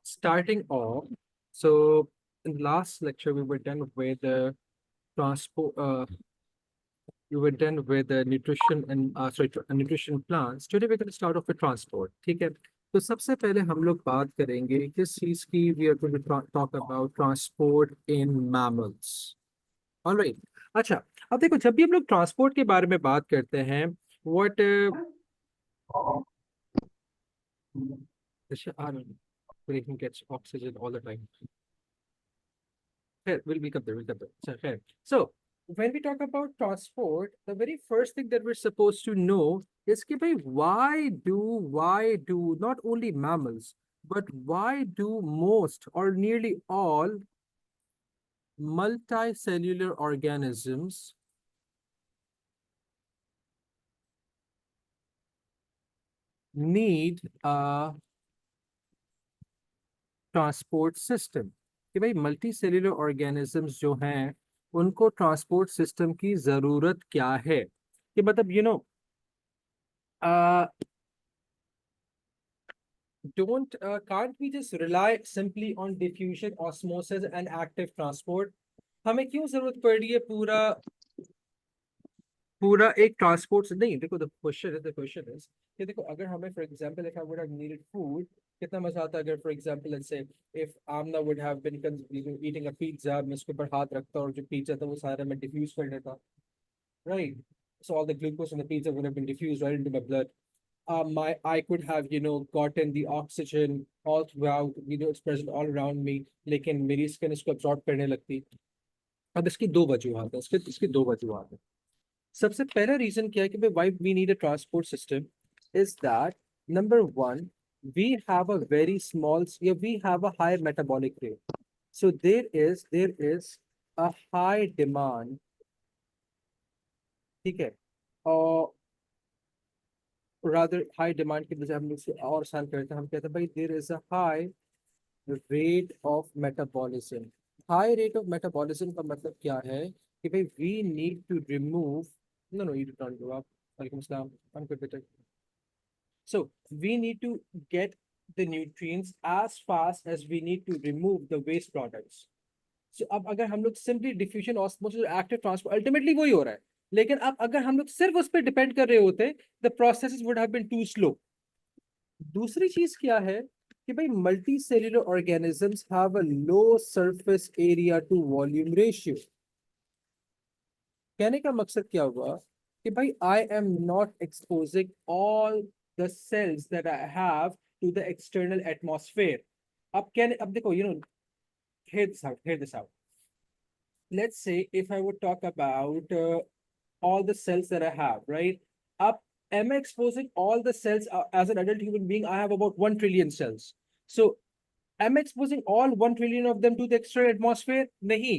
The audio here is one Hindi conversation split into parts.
starting off, so in the last lecture we were done with the transport. We were done with the nutrition and nutrition plans. Today we're going to start off with transport. ठीक है? तो सबसे पहले हम लोग बात करेंगे किस चीज की we are going to talk about transport in mammals. All right. अच्छा, अब देखो जब भी हम लोग ट्रांसपोर्ट के बारे में बात करते हैं, what breathing gets oxygen all the time. We'll come there. We'll come there. So, when we talk about transport, the very first thing that we're supposed to know is कि भाई why do not only mammals, but why do most or nearly all multicellular organisms need a transport system? कि भाई मल्टी सेल्यूलर ऑर्गेनिजम्स जो हैं उनको ट्रांसपोर्ट सिस्टम की जरूरत क्या है? कि मतलब don't can't we just rely simply on diffusion, osmosis and active transport? हमें क्यों जरूरत पड़ रही है पूरा पूरा एक ट्रांसपोर्ट? नहीं, देखो द क्वेश्चन इज कि देखो अगर हमें for example if I would have needed food, कितना मजा आता अगर for example let's say if Amna would have been eating a pizza, मैं उसके ऊपर हाथ रखता और जो पिज्जा था वो सारा मैं डिफ्यूज कर देता, right? So all the glucose in the pizza would have been diffused right into my blood. I could have gotten the oxygen all throughout, it's present all around me, लेकिन मेरी स्किन इसको absorb करने लगती। अब इसकी दो वजूहत है, इसकी दो वजूहत है। सबसे पहला रीजन क्या है कि why we need a transport system is that number one, we have a very small, yeah, we have a high metabolic rate. So there is a high demand, ठीक है? और rather high demand की वजह हम लोग से और आसान करते हैं, हम कहते हैं भाई there is a high rate of metabolism. High rate of metabolism का मतलब क्या है कि भाई we need to remove, no you don't go up, वालेकुम अस्सलाम, I'm good with it. So we need to get the nutrients as fast as we need to remove the waste products. So अब अगर हम लोग simply diffusion, osmosis, active transport, ultimately वही हो रहा है, लेकिन अब अगर हम लोग सिर्फ उस पर डिपेंड कर रहे होते, the process would have been too slow. दूसरी चीज क्या है कि भाई multi cellular organisms have a low surface area to volume ratio. कहने का मकसद क्या हुआ कि भाई I am not exposing all the cells that I have to the external atmosphere. अब देखो hear this out. Let's say if I would talk about all the cells that I have, right? Up, am I exposing all the cells as an adult human being? I have about 1 trillion cells. So am I exposing all 1 trillion of them to the external atmosphere? नहीं।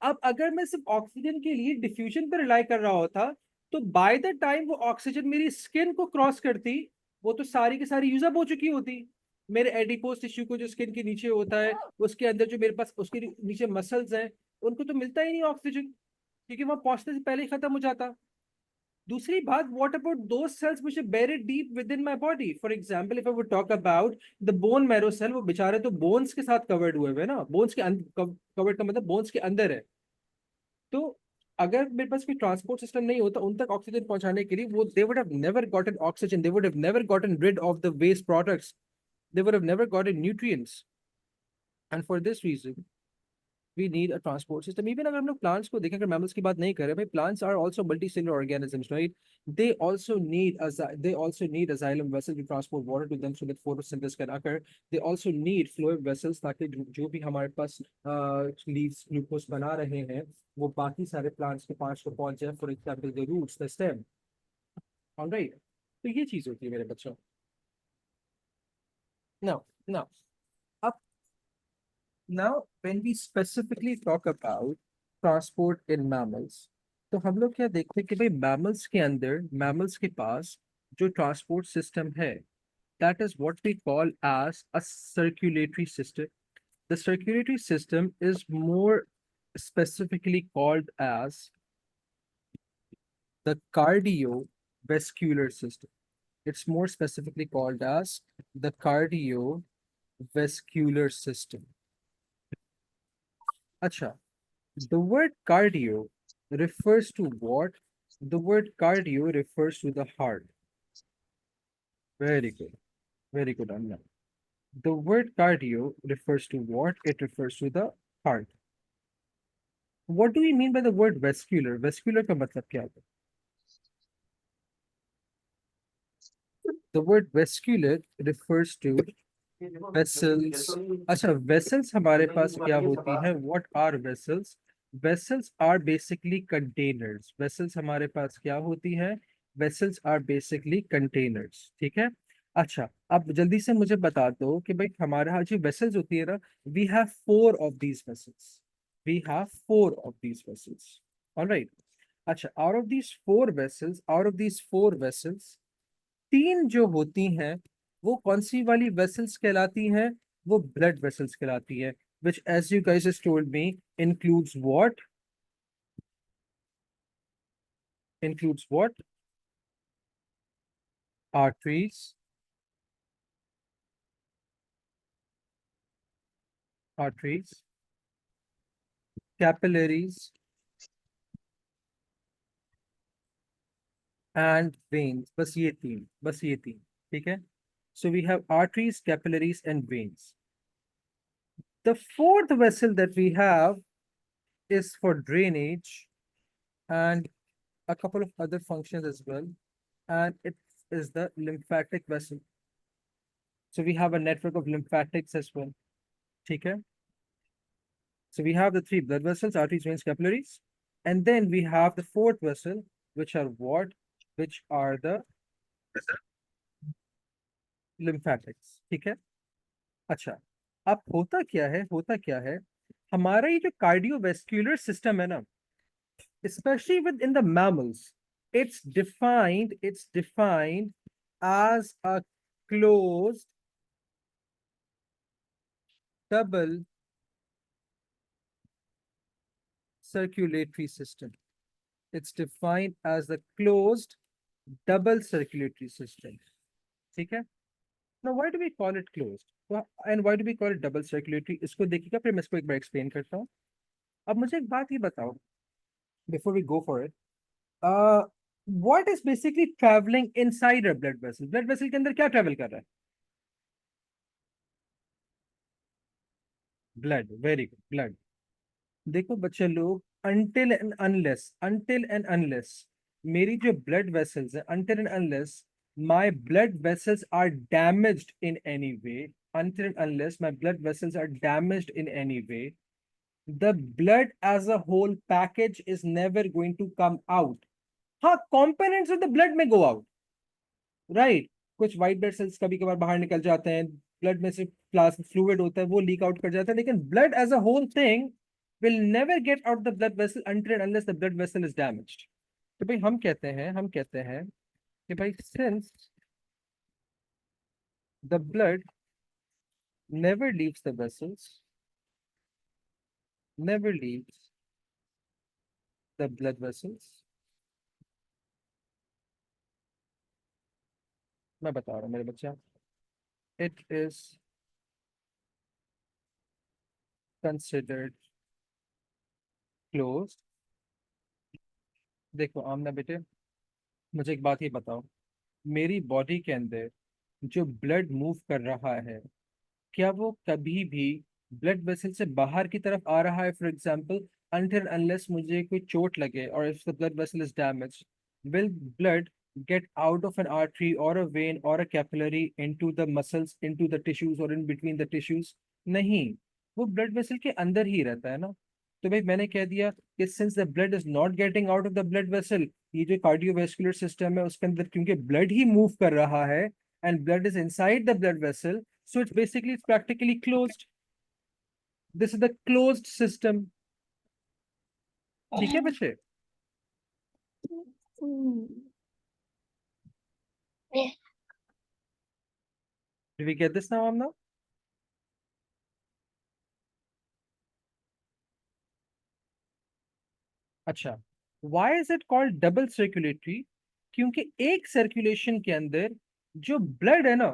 अब अगर मैं सिर्फ ऑक्सीजन के लिए डिफ्यूजन पर रिलाई कर रहा होता, तो बाय द टाइम वो ऑक्सीजन मेरी स्किन को क्रॉस करती, वो तो सारी की सारी यूज अप हो चुकी होती। मेरे एडिपोज टिश्यू को जो स्किन के नीचे होता है, उसके अंदर जो मेरे पास उसके नीचे मसल्स हैं, उनको तो मिलता ही नहीं ऑक्सीजन, क्योंकि वहां पहुंचने से पहले ही खत्म हो जाता। दूसरी बात, what about those cells which are buried deep within my body? For example if I would talk about the bone marrow cell, वो बेचारे तो बोन्स के साथ कवर्ड हुए हुए ना, बोन्स के कवर्ड का मतलब बोन्स के अंदर है। तो अगर मेरे पास कोई ट्रांसपोर्ट सिस्टम नहीं होता उन तक ऑक्सीजन पहुंचाने के लिए, वो they would have never gotten oxygen, they would have never gotten rid of the waste products, they would have never gotten nutrients. And for this reason we need a transport system. Even अगर हम लोग plants को देखें, अगर mammals की बात नहीं कर रहे भाई, plants are also multicellular organisms, right? They also need a xylem vessel to transport water to them so that photosynthesis can occur. They also need phloem vessels ताकि जो भी हमारे पास leaves glucose बना रहे हैं वो बाकी सारे plants के पास को पहुंच जाए, for example the roots, the stem. All right, तो ये चीज होती है मेरे बच्चों। Now Now, when we specifically talk about transport in mammals, तो हम लोग क्या देखते हैं कि भाई mammals के पास जो transport system है, that is what we call as a circulatory system. The circulatory system is more specifically called as the cardiovascular system. It's more specifically called as the cardiovascular vascular system. अच्छा, the word cardio refers to what? The word cardio refers to the heart. Very good. Very good, Anya. The word cardio refers to what? It refers to the heart. What do we mean by the word vascular? Vascular का मतलब क्या है? The word vascular refers to vessels. अच्छा, vessels हमारे पास क्या होती है? What are vessels? Vessels are basically containers. Vessels हमारे पास क्या होती है? Vessels are basically containers. ठीक है? अच्छा, अब जल्दी से मुझे बता दो कि भाई हमारे यहाँ जो vessels होती है ना, we have four of these vessels. We have four of these vessels. All right. अच्छा, out of these four vessels, तीन जो होती हैं वो कौन सी वाली वेसल्स कहलाती हैं? वो ब्लड वेसल्स कहलाती है, which as you guys has told me includes what? Includes what? Arteries, arteries, capillaries and veins. बस ये तीन, ठीक है? So we have arteries, capillaries and veins. The fourth vessel that we have is for drainage and a couple of other functions as well, and it is the lymphatic vessel. So we have a network of lymphatics as well. Okay. So we have the three blood vessels, arteries, veins, capillaries. And then we have the fourth vessel, which are what? Which are the lymphatics. ठीक है? अच्छा, अब होता क्या है? हमारा ये जो कार्डियोवैस्कुलर सिस्टम है ना, especially within the mammals, it's defined as a closed double circulatory system. It's defined as the closed double circulatory system. ठीक है? Now, why do we call it closed? And why do we call it double circulatory? इसको देखिएगा, फिर मैं इसको एक बार explain करता हूँ. अब मुझे एक बात ये बताओ, before we go for it, uh, what is basically traveling inside a blood vessel? Blood vessel के अंदर क्या travel कर रहा है? Blood. Very good. Blood. देखो बच्चे लोग, until and unless मेरी जो blood vessels है, until and unless my blood vessels are damaged in any way, until and unless my blood vessels are damaged in any way, the blood as a whole package is never going to come out. हाँ, components of the blood may go out, right? कुछ white blood cells कभी कभार बाहर निकल जाते हैं, ब्लड में से प्लाज्मा फ्लूइड होता है वो लीक आउट कर जाता है, लेकिन blood as a whole thing will never get out the blood vessel until and unless the blood vessel is damaged. तो भाई हम कहते हैं कि भाई since the blood never leaves the vessels, never leaves the blood vessels, मैं बता रहा हूँ मेरे बच्चा, it is considered closed. देखो आमना बेटे, मुझे एक बात ही बताओ, मेरी बॉडी के अंदर जो ब्लड मूव कर रहा है, क्या वो कभी भी ब्लड वेसल से बाहर की तरफ आ रहा है? फॉर एग्जाम्पल, until unless मुझे कोई चोट लगे और if the blood vessel is damaged, will blood get out of an artery or a vein or a capillary into the muscles, into the tissues or in between the tissues? नहीं, वो ब्लड वेसल के अंदर ही रहता है ना. तो भाई मैंने कह दिया कि since the blood is not getting out of the blood vessel, ये जो कार्डियोवैस्कुलर सिस्टम है उसके अंदर क्योंकि ब्लड ही मूव कर रहा है and blood is inside the blood vessel, so it's practically closed. This is the closed system. ठीक है बच्चे? Do we get this now, Amna? अच्छा, why is it called double circulatory? क्योंकि एक सर्कुलेशन के अंदर जो ब्लड है ना,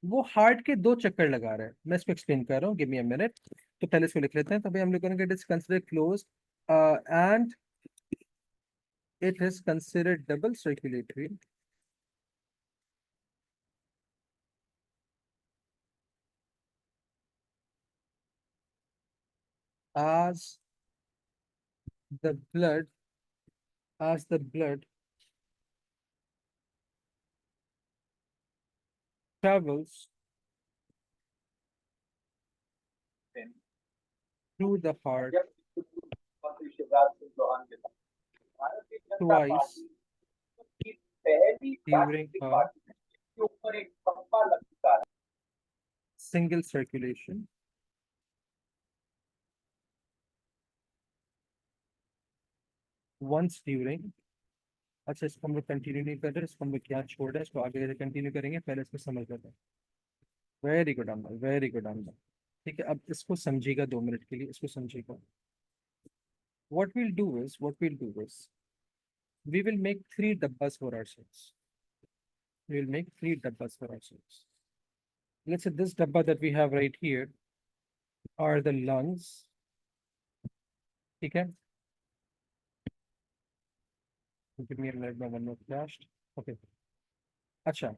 वो हार्ट के 2 चक्कर लगा रहा है। मैं इसको एक्सप्लेन कर रहा हूँ, गिव मी अ मिनट। तो पहले इसको लिख लेते हैं। तो भाई हम लोग करेंगे, it is consider close and it is considered double circulatory as the blood as the blood travels through the heart twice during a single circulation, once during। अच्छा, इसको हम लोग कंटिन्यू नहीं कर रहे, इसको हम लोग क्या छोड़ रहे हैं, इसको आगे कंटिन्यू करेंगे, पहले इसको समझ लेते हैं। वेरी गुड अमर, वेरी गुड अमर। ठीक है, अब इसको समझिएगा 2 मिनट के लिए, इसको समझिएगा। What we'll do is we will make 3 dabbas for ourselves. We will make 3 dabbas for ourselves. Let's say this dabba that we have right here are the lungs. ठीक है, give me a minute, my one more flashed. Okay, अच्छा,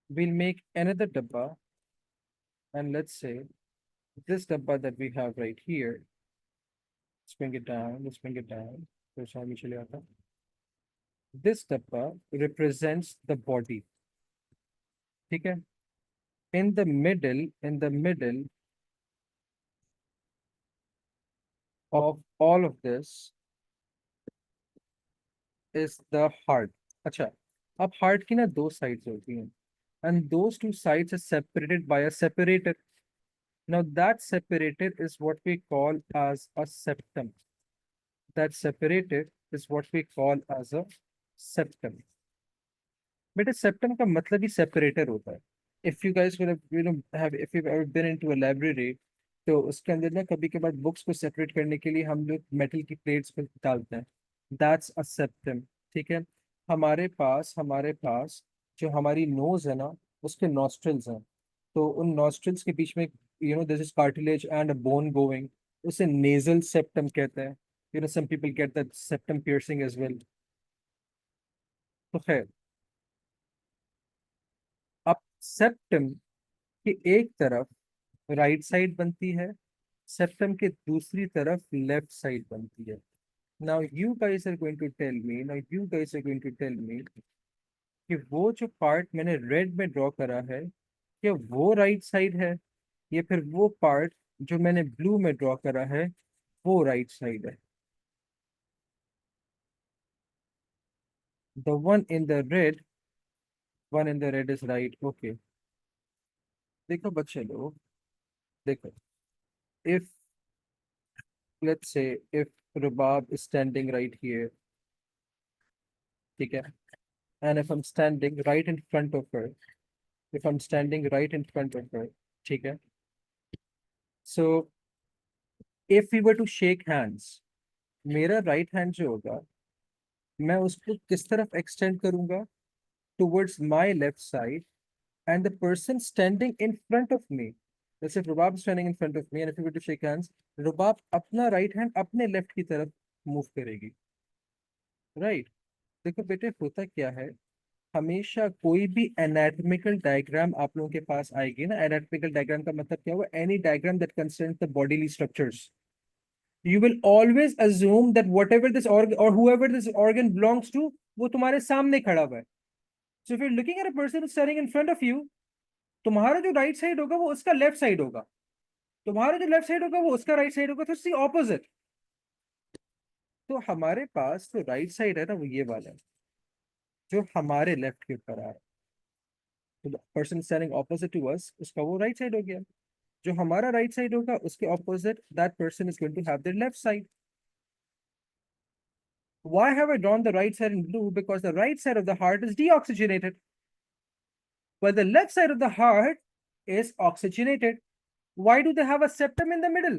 we'll make another dabba, and let's say this dabba that we have right here, let's bring it down, let's bring it down, तो शामी चले आता। This dabba represents the body, ठीक है। In the middle of all of this is the heart। अच्छा, अब heart की ना 2 sides होती हैं, and those 2 sides are separated by a separator। Now that separator is what we call as a septum। That separator is what we call as a septum। बेटा septum का मतलब ही separator होता है। If you guys would have, if you've ever been into a library, तो उसके अंदर ना कभी कभार बुक्स को सेपरेट करने के लिए हम लोग मेटल की प्लेट्स पे डालते हैं। That's a septum. ठीक है, हमारे पास जो हमारी नोज है ना, उसके नॉस्ट्रल्स हैं। तो उन नॉस्ट्रल्स के बीच में this is cartilage and a bone going, उसे नेजल सेप्टम कहते हैं। Some people get that septum piercing as well. तो खैर, अब सेप्टम की एक तरफ राइट साइड बनती है, सेप्टम के दूसरी तरफ लेफ्ट साइड बनती है। Now you guys are going to tell me कि वो जो पार्ट मैंने रेड में ड्रॉ करा है, क्या वो राइट साइड है, या फिर वो पार्ट जो मैंने ब्लू में ड्रॉ करा है वो राइट साइड है। The one in the red is right. Okay, देखो बच्चे लोग, देखो, if let's say if Rubab is standing right here, ठीक है, and if I'm standing right in front of her, ठीक है, so if we were to shake hands, मेरा राइट हैंड जो होगा, मैं उसको किस तरफ एक्सटेंड करूंगा, towards my left side, and the person standing in front of me, let's say Rubab is standing in front of me, and if we were to shake hands, Rubab अपना राइट हैंड अपने लेफ्ट की तरफ मूव करेगी, राइट। देखो बेटे, होता क्या है, हमेशा कोई भी एनाटॉमिकल डायग्राम आप लोगों के पास आएगी ना, एनाटॉमिकल डायग्राम का मतलब क्या हुआ, any diagram that concerns the bodily structures, you will always assume that whatever this organ or whoever this organ belongs to, वो तुम्हारे सामने खड़ा हुआ है। So if you're looking at a person who's standing in front of you, तुम्हारा जो राइट साइड होगा वो उसका लेफ्ट साइड होगा, तुम्हारा जो लेफ्ट साइड होगा वो उसका राइट साइड होगा, तो सी ऑपोजिट। तो हमारे पास जो राइट साइड है ना, वो ये वाला है जो हमारे लेफ्ट के ऊपर आ रहा है। तो person standing opposite to us, उसका वो राइट साइड हो गया। जो हमारा राइट साइड होगा उसके opposite that person is going to have their left side. Why have I drawn the right side in blue? Because the right side of the heart is deoxygenated, while the left side of the heart is oxygenated. Why do they have a septum in the middle?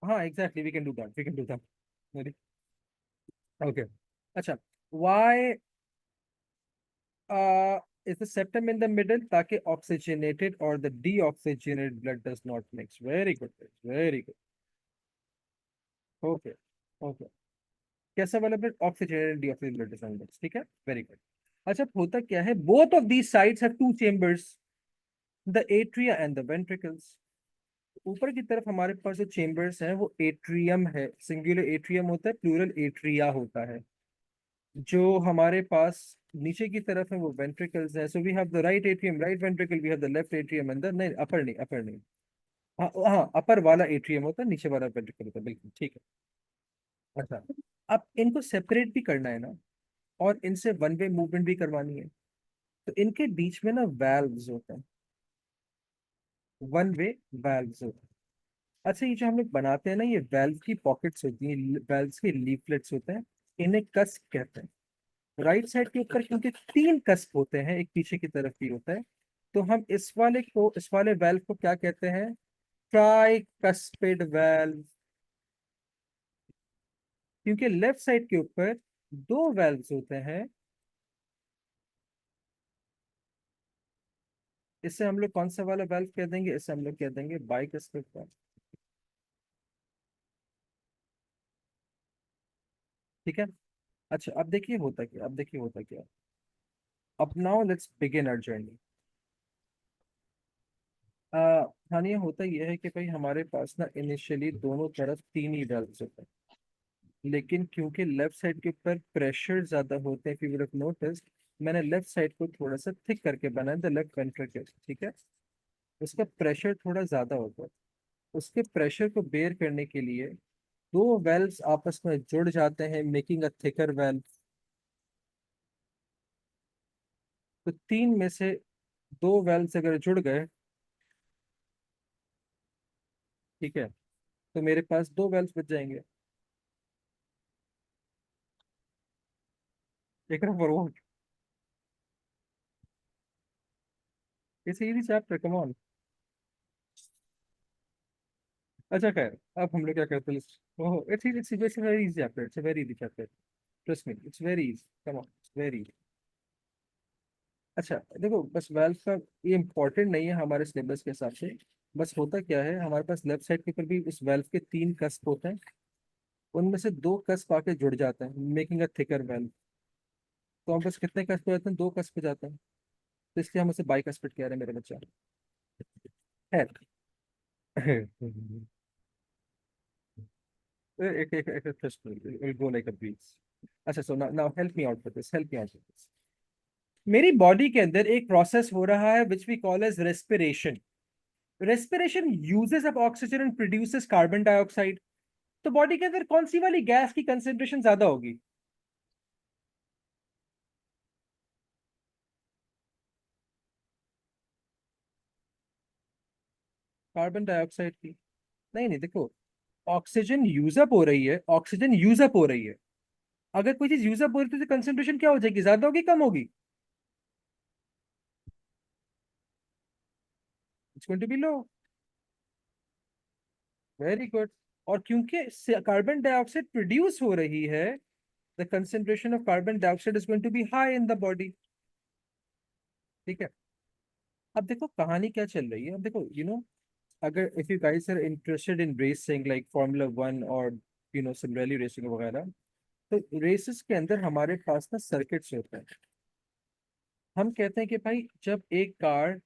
Exactly. We can do that. We can do that. Ready? Okay. Acha. Why? is the septum in the middle ताकि oxygenated or the deoxygenated blood does not mix. Very good, very good. Okay, okay. कैसा वाला blood? Oxygenated deoxygenated blood does not mix. ठीक है, वेरी गुड. अच्छा, होता क्या है, both of these sides have two chambers, the atria and the ventricles. ऊपर की तरफ हमारे पास जो चेम्बर्स हैं वो एट्रियम है, सिंगुलर एट्रियम होता है, प्लूरल एट्रिया होता है. जो हमारे पास नीचे की तरफ है वो वेंट्रिकल्स है. So we have the right atrium, right ventricle, we have the left atrium अंदर. नहीं, अपर नहीं, अपर नहीं. हाँ हाँ, अपर वाला एट्रियम होता है, नीचे वाला वेंट्रिकल होता है, बिल्कुल ठीक है. अच्छा, अब इनको सेपरेट भी करना है ना, और इनसे वन वे मूवमेंट भी करवानी है, तो इनके बीच में ना वैल्व्स होते हैं, वन वे वैल्व्स होते हैं. अच्छा, ये जो हम लोग बनाते हैं ना, ये वेल्व की पॉकेट्स होती हैं, वेल्व्स के लीफलेट्स होते हैं, इन्हें कस्प कहते हैं. राइट साइड के ऊपर क्योंकि तीन कस्प होते हैं, एक पीछे की तरफ भी होता है, तो हम इस वाले वेल्व को क्या कहते हैं? Try cuspid valve. क्योंकि लेफ्ट साइड के ऊपर दो वेल्व्स होते हैं, इससे हम लोग कौन सा वाला वेल्व कह देंगे? इससे हम लोग कह देंगे बाइकस्पिड वेल्व. ठीक है. अच्छा, अब देखिए होता क्या, अब देखिए होता क्या. अब now let's begin our journey. हाँ, ये होता यह है कि भाई हमारे पास ना इनिशियली दोनों तरफ तीन ही वेल्व्स होते हैं, लेकिन क्योंकि लेफ्ट साइड के ऊपर प्रेशर ज्यादा होते हैं, if you would have noticed, मैंने लेफ्ट साइड को थोड़ा सा थिक करके बनाया, द लेफ्ट वेंट्रिकल. ठीक है. उसका प्रेशर थोड़ा ज्यादा होता है, उसके प्रेशर को बेयर करने के लिए दो वेल्व्स आपस में जुड़ जाते हैं, मेकिंग अ थिकर वेल्व. तो तीन में से दो वेल्व्स अगर जुड़ गए, ठीक है, तो मेरे पास दो वेल्व्स बच जाएंगे. एक for what? It's easy chapter, come on. अच्छा खैर, अब हम लोग क्या करते हैं? Oh, it's very easy chapter, it's a very easy chapter. Trust me, it's very easy, come on, it's very. अच्छा देखो, बस वेल्व का ये इम्पोर्टेंट नहीं है हमारे सिलेबस के हिसाब से. बस होता क्या है, हमारे पास लेफ्ट साइड के ऊपर भी इस वेल्व के तीन कस्प होते हैं, उनमें से दो कस्प आके जुड़ जाते हैं, मेकिंग अ थिकर वेल्व. तो हम बस कितने कस्प हो जाते हैं? दो कस्प हो जाते हैं, तो इसलिए हम उसे बाइकस्पिड कह रहे हैं मेरे बच्चा. है. एक एक एक trust me, it will go like a breeze. अच्छा, so now help me out with this, help me out with this. मेरी बॉडी के अंदर एक प्रोसेस हो रहा है which we call as respiration. Respiration uses up oxygen and produces carbon dioxide. तो बॉडी के अंदर कौन सी वाली गैस की कंसेंट्रेशन ज्यादा होगी? कार्बन डाइऑक्साइड की. नहीं नहीं, देखो, ऑक्सीजन यूजअप हो रही है, ऑक्सीजन यूजअप हो रही है. अगर कोई चीज यूजअप हो रही है तो कंसेंट्रेशन क्या हो जाएगी? ज्यादा होगी, कम होगी? It's going to be low. Very good. और क्योंकि कार्बन डाइऑक्साइड प्रोड्यूस हो रही है, the concentration of carbon dioxide is going to be high in the body. ठीक है. अब देखो कहानी क्या चल रही है. अब देखो, अगर if you guys are interested in racing like Formula One or sim rally racing वगैरह, तो रेसेस के अंदर हमारे पास ना सर्किट्स होते हैं. हम कहते हैं कि भाई जब एक कार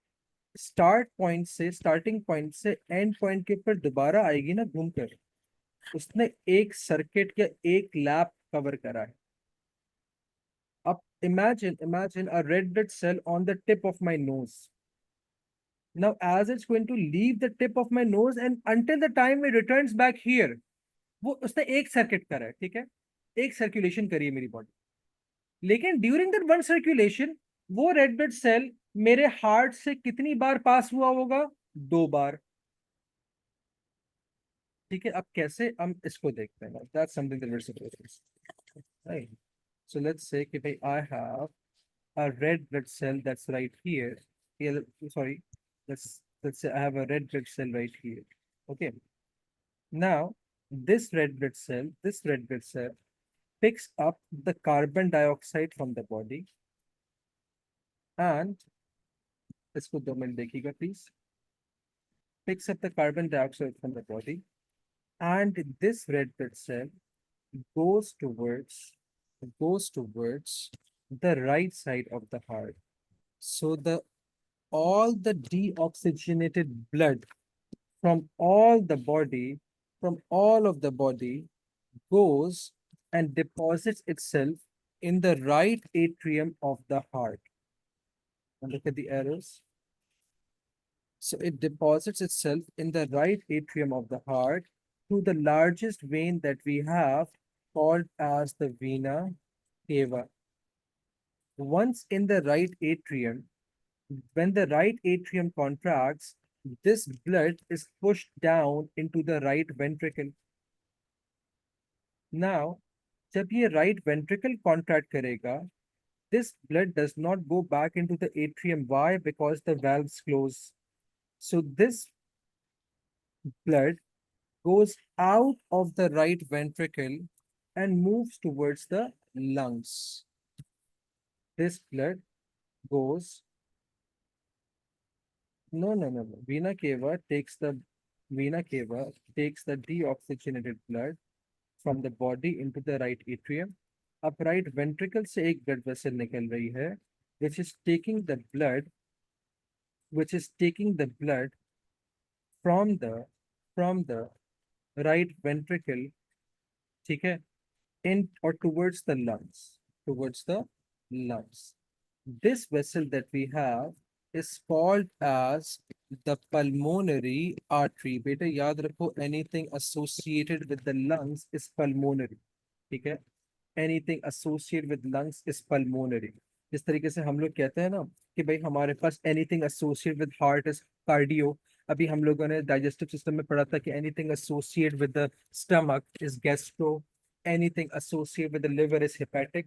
स्टार्टिंग पॉइंट से एंड पॉइंट के ऊपर दोबारा आएगी ना घूमकर, उसने एक सर्किट या एक लैप कवर करा है. अब imagine a red blood cell on the tip of my nose. Now, as it's going to leave the tip of my nose and until the time it returns back here, वो उसने एक सर्किट करा है, ठीक है, एक सर्कुलेशन करी है मेरी बॉडी. लेकिन ड्यूरिंग दैट वन सर्कुलेशन, वो रेड ब्लड सेल मेरे हार्ट से कितनी बार पास हुआ होगा? दो बार. ठीक है. अब कैसे हम इसको देखते हैं? That's something that we are supposed to, right? So let's say कि भाई I have a red blood cell that's right here. Yeah, sorry. Let's say I have a red blood cell right here. Okay. Now, this red blood cell picks up the carbon dioxide from the body and इसको 2 मिनट देखिएगा please. Picks up the carbon dioxide from the body, and this red blood cell goes towards goes towards the right side of the heart. So the all the deoxygenated blood from all the body, from all of the body, goes and deposits itself in the right atrium of the heart. And look at the arrows. So it deposits itself in the right atrium of the heart through the largest vein that we have, called as the vena cava. Once in the right atrium, when the right atrium contracts, this blood is pushed down into the right ventricle. Now, जब ये right ventricle contract करेगा, this blood does not go back into the atrium. Why? Because the valves close. So this blood goes out of the right ventricle and moves towards the lungs. This blood goes, no. Vena cava takes the deoxygenated blood from the body into the right atrium. अब right ventricle से एक blood vessel निकल रही है, which is taking the blood, from the right ventricle, ठीक है, in or towards the lungs. This vessel that we have is called as the pulmonary artery. बेटे याद रखो, anything associated with the lungs is pulmonary. ठीक है, anything associated with lungs is pulmonary. जिस तरीके से हम लोग कहते हैं ना कि भाई हमारे पास anything associated with heart is cardio. अभी हम लोगों ने digestive system में पढ़ा था कि anything associated with the stomach is gastro, anything associated with the liver is hepatic.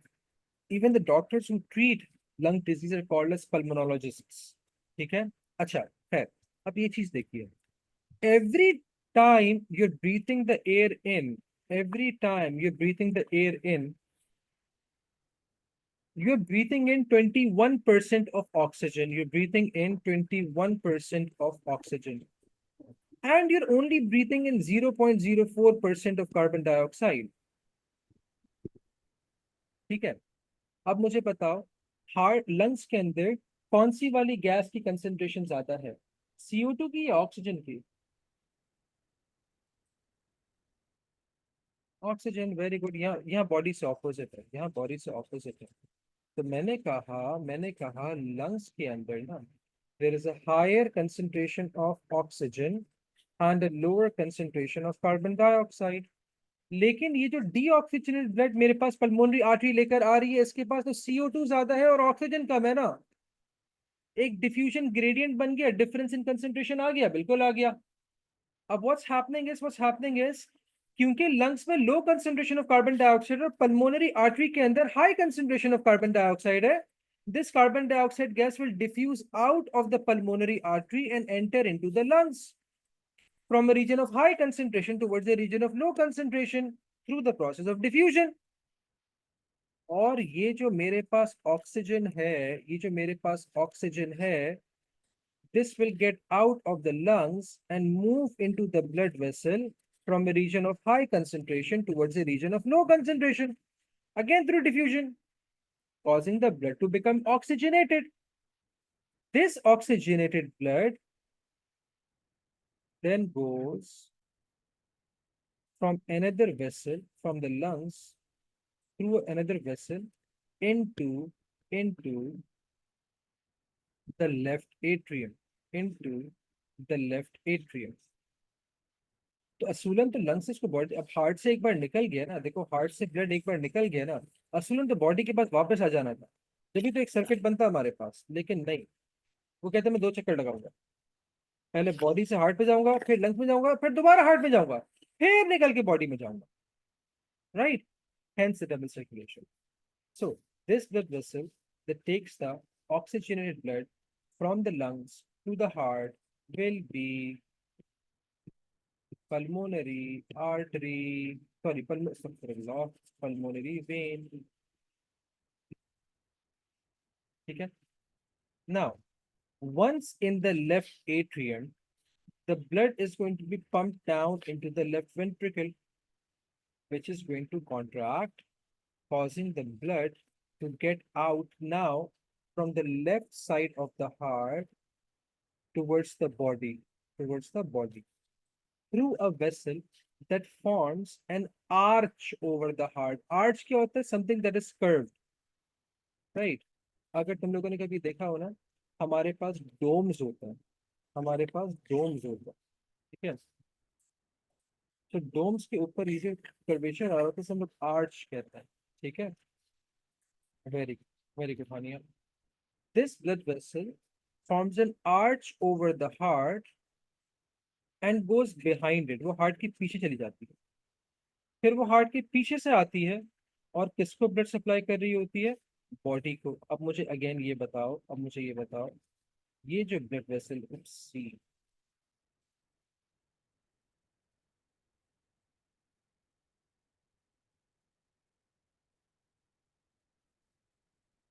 Even the doctors who treat lung disease are called as pulmonologists. ठीक है, अच्छा है. अब ये चीज देखिए, every time you're breathing the air in, every time you're breathing the air in, you're breathing in 21% of oxygen. You're breathing in 21% of oxygen. And you're only breathing in 0.04% of carbon dioxide. ठीक है, अब मुझे बताओ, हार्ट लंग्स के अंदर कौन सी वाली गैस की कंसेंट्रेशन ज्यादा है, CO2 की या ऑक्सीजन की? ऑक्सीजन. Very good. यहाँ यहाँ बॉडी से ऑपोजिट है, यहाँ बॉडी से ऑपोजिट है. तो मैंने कहा लंग्स के अंदर ना, there is a higher concentration of oxygen and a lower concentration of carbon dioxide. लेकिन ये जो डीऑक्सीजनेटेड ब्लड मेरे पास पल्मोनरी आर्टरी लेकर आ रही है, इसके पास तो CO2 ज्यादा है और ऑक्सीजन कम है ना. एक डिफ्यूजन ग्रेडियंट बन गया, डिफरेंस इन कंसंट्रेशन आ गया, बिल्कुल आ गया. अब व्हाट्स हैपनिंग इज क्योंकि लंग्स में low concentration of carbon dioxide और पल्मोनरी आर्टरी के अंदर high concentration of carbon dioxide है, this carbon dioxide gas will diffuse out of the pulmonary artery and enter into the lungs from a region of high concentration towards a region of low concentration through the process of diffusion. और ये जो मेरे पास ऑक्सीजन है, ये जो मेरे पास ऑक्सीजन है, this will get out of the lungs and move into the blood vessel from a region of high concentration towards a region of low concentration, again through diffusion, causing the blood to become oxygenated. This oxygenated blood then goes from another vessel, from the lungs through another vessel into the left atrium, into the left atrium. तो असूलन तो लंग्स से इसको बॉडी, अब हार्ट से एक बार निकल गया ना, देखो हार्ट से ब्लड एक बार निकल गया ना, असूलन तो बॉडी के पास वापस आ जाना था. तभी तो एक सर्किट बनता हमारे पास, लेकिन नहीं. वो कहते हैं मैं 2 चक्कर लगाऊंगा, पहले बॉडी से हार्ट पे जाऊंगा, फिर लंग्स में जाऊंगा, फिर दोबारा हार्ट में जाऊंगा, फिर निकल के बॉडी में जाऊंगा. Right, hence the double circulation. So this blood vessel that takes the oxygenated blood from the lungs to the heart will be pulmonary artery, sorry, pulmonary vein. ठीक है, Now, once in the left atrium, the blood is going to be pumped down into the left ventricle, which is going to contract, causing the blood to get out now from the left side of the heart towards the body, towards the body, through a vessel that forms an arch over the heart. Arch क्या होता है? Something that is curved, right? अगर तुम लोगों ने कभी देखा हो ना, हमारे पास डोम्स होता है, हमारे पास डोम्स होता है, ठीक है? तो डोम्स के ऊपर ये जो कर्वेचर आ रहा होता है, हम लोग आर्च कहते हैं, ठीक है? Very good, very good Haniya. This blood vessel forms an arch over the heart and goes behind it. वो हार्ट के पीछे चली जाती है, फिर वो हार्ट के पीछे से आती है और किसको ब्लड सप्लाई कर रही होती है? बॉडी को. अब मुझे अगेन ये बताओ, अब मुझे ये बताओ, ये जो ब्लड वेसल सी